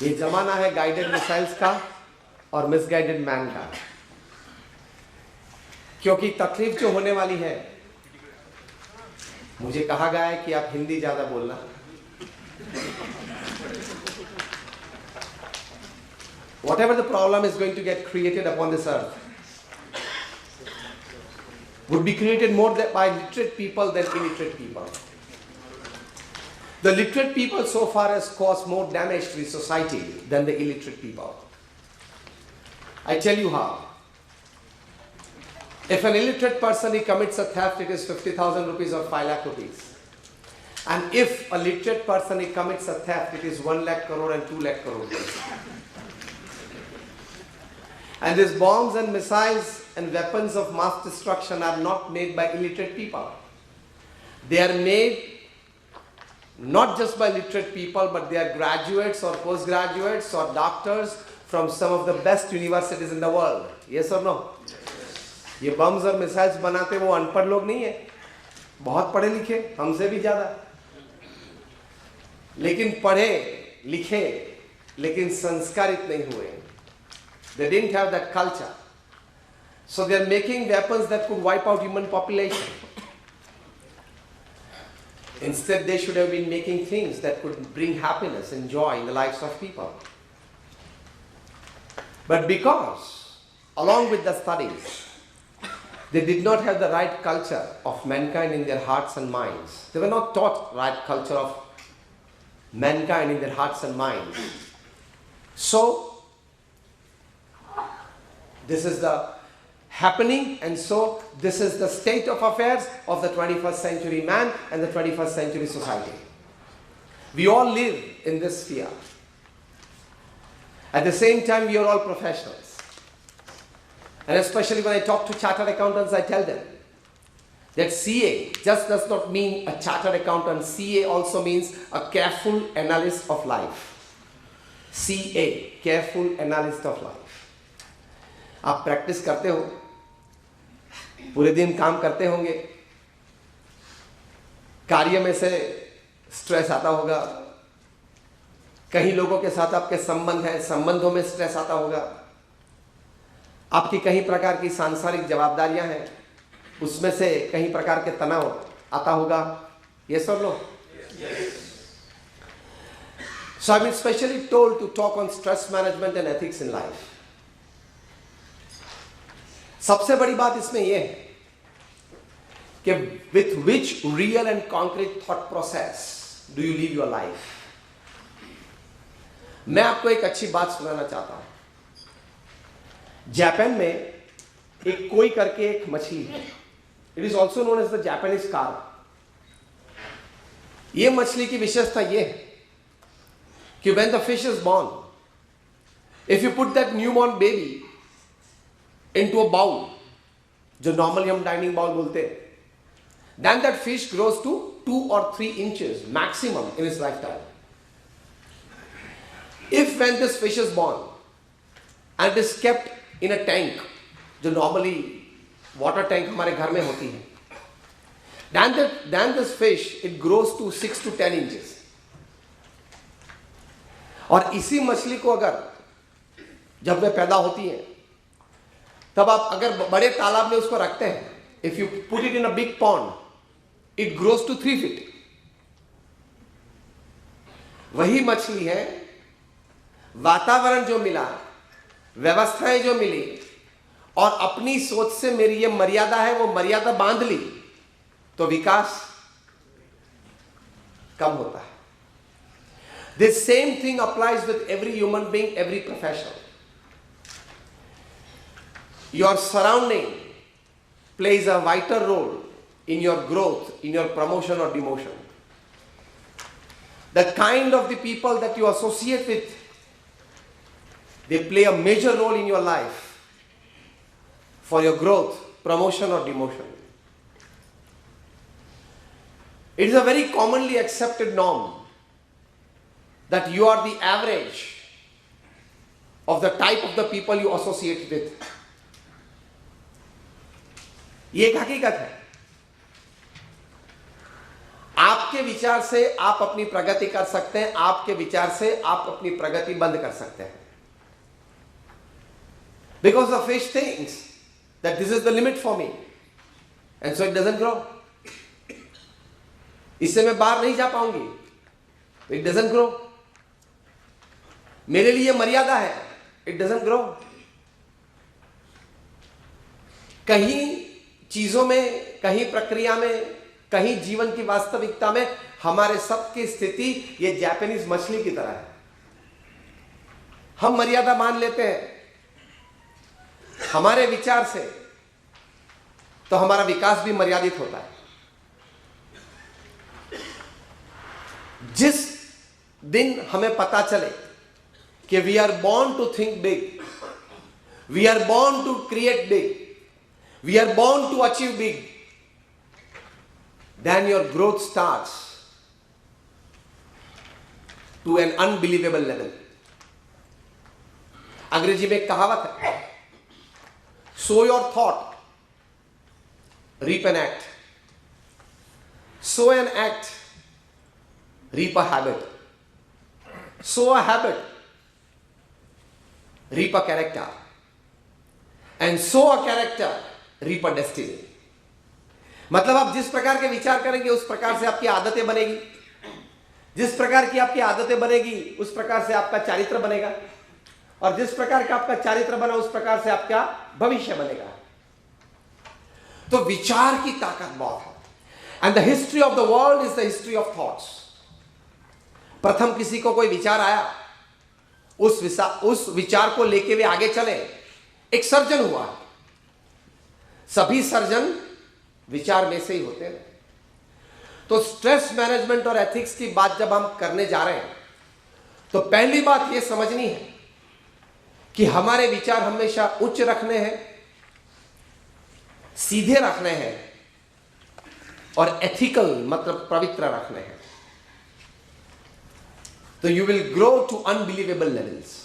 ये जमाना है गाइडेड मिसाइल्स का और मिसगाइडेड मैन का, क्योंकि तकलीफ जो होने वाली है, मुझे कहा गया है कि आप हिंदी ज्यादा बोलना। Whatever the problem is going to get created upon this earth would be created more by literate people than illiterate people. The literate people so far has caused more damage to the society than the illiterate people. I tell you how. If an illiterate person, he commits a theft, it is 50,000 rupees or 5 lakh rupees. And if a literate person, he commits a theft, it is 1 lakh crore and 2 lakh crore rupees. And these bombs and missiles and weapons of mass destruction are not made by illiterate people. They are made not just by literate people, but they are graduates or postgraduates or doctors from some of the best universities in the world. Yes or no? ये bumps और missiles बनाते वो अनपढ़ लोग नहीं है, बहुत पढ़े लिखे, हमसे भी ज्यादा, लेकिन पढ़े लिखे लेकिन संस्कारित नहीं हुए. They didn't have that culture. So they are making weapons that could wipe out human population. Instead, they should have been making things that could bring happiness and joy in the lives of people. But because, along with the studies, they did not have the right culture of mankind in their hearts and minds. They were not taught right culture of mankind in their hearts and minds. So, this is the happening, and so this is the state of affairs of the 21st century man and the 21st century society. We all live in this sphere. At the same time, we are all professionals. And especially when I talk to chartered accountants, I tell them that CA just does not mean a chartered accountant. CA also means a careful analyst of life. CA, careful analyst of life. आप practice करते हो, पूरे दिन काम करते होंगे, कार्य में से स्ट्रेस आता होगा, कहीं लोगों के साथ आपके संबंध है, संबंधों में स्ट्रेस आता होगा, आपकी कहीं प्रकार की सांसारिक जवाबदारियां हैं, उसमें से कहीं प्रकार के तनाव आता होगा. ये सब लोग. So I'm especially told to talk on stress management and ethics in life. सबसे बड़ी बात इसमें यह है कि with which real and concrete thought process do you live your life? मैं आपको एक अच्छी बात सुनाना चाहता हूं. जापान में एक कोई करके एक मछली है. It is also known as the Japanese carp. यह मछली की विशेषता यह है कि when the fish is born, if you put that newborn baby into a bowl, जो नॉर्मली हम डाइनिंग बाउल बोलते हैं, then that fish grows to 2 or 3 inches maximum in its lifetime. If when this fish is born and it is kept in a tank, जो normally water tank हमारे घर में होती है, then this fish it grows to 6 to 10 inches. और इसी मछली को अगर जब वे पैदा होती है, तब आप अगर बड़े तालाब में उसको रखते हैं, if you put it in a big pond, it grows to 3 feet. वही मछली है, वातावरण जो मिला, व्यवस्थाएं जो मिली, और अपनी सोच से मेरी ये मर्यादा है, वो मर्यादा बांध ली, तो विकास कम होता है. This same thing applies with every human being, every professional. Your surrounding plays a vital role in your growth, in your promotion or demotion. The kind of the people that you associate with, they play a major role in your life for your growth, promotion or demotion. It is a very commonly accepted norm that you are the average of the type of the people you associate with. ये एक हकीकत है. आपके विचार से आप अपनी प्रगति कर सकते हैं, आपके विचार से आप अपनी प्रगति बंद कर सकते हैं. Because the fish thinks that this is the limit for me, and so it doesn't grow. इससे मैं बाहर नहीं जा पाऊंगी, it doesn't grow. मेरे लिए मर्यादा है, it doesn't grow. कहीं चीजों में, कहीं प्रक्रिया में, कहीं जीवन की वास्तविकता में हमारे सबकी स्थिति ये जापानीज मछली की तरह है. हम मर्यादा मान लेते हैं हमारे विचार से, तो हमारा विकास भी मर्यादित होता है. जिस दिन हमें पता चले कि we are born to think big, we are born to create big, we are born to achieve big, then your growth starts to an unbelievable level. अंग्रेजी में एक कहावत है, sow your thought, reap an act. Sow an act, reap a habit. Sow a habit, reap a character. And sow a character, reap a destiny. मतलब आप जिस प्रकार के विचार करेंगे उस प्रकार से आपकी आदतें बनेगी, जिस प्रकार की आपकी आदतें बनेगी उस प्रकार से आपका चारित्र बनेगा, और जिस प्रकार का आपका चारित्र बना उस प्रकार से आपका भविष्य बनेगा. तो विचार की ताकत बहुत है. And the history of the world is the history of thoughts. प्रथम किसी को कोई विचार आया, उस विचार को लेके वे आगे चले, एक सर्जन हुआ. सभी सर्जन विचार में से ही होते हैं. तो स्ट्रेस मैनेजमेंट और एथिक्स की बात जब हम करने जा रहे हैं तो पहली बात यह समझनी है कि हमारे विचार हमेशा उच्च रखने हैं, सीधे रखने हैं, और एथिकल मतलब पवित्र रखने हैं. तो you will grow to unbelievable levels.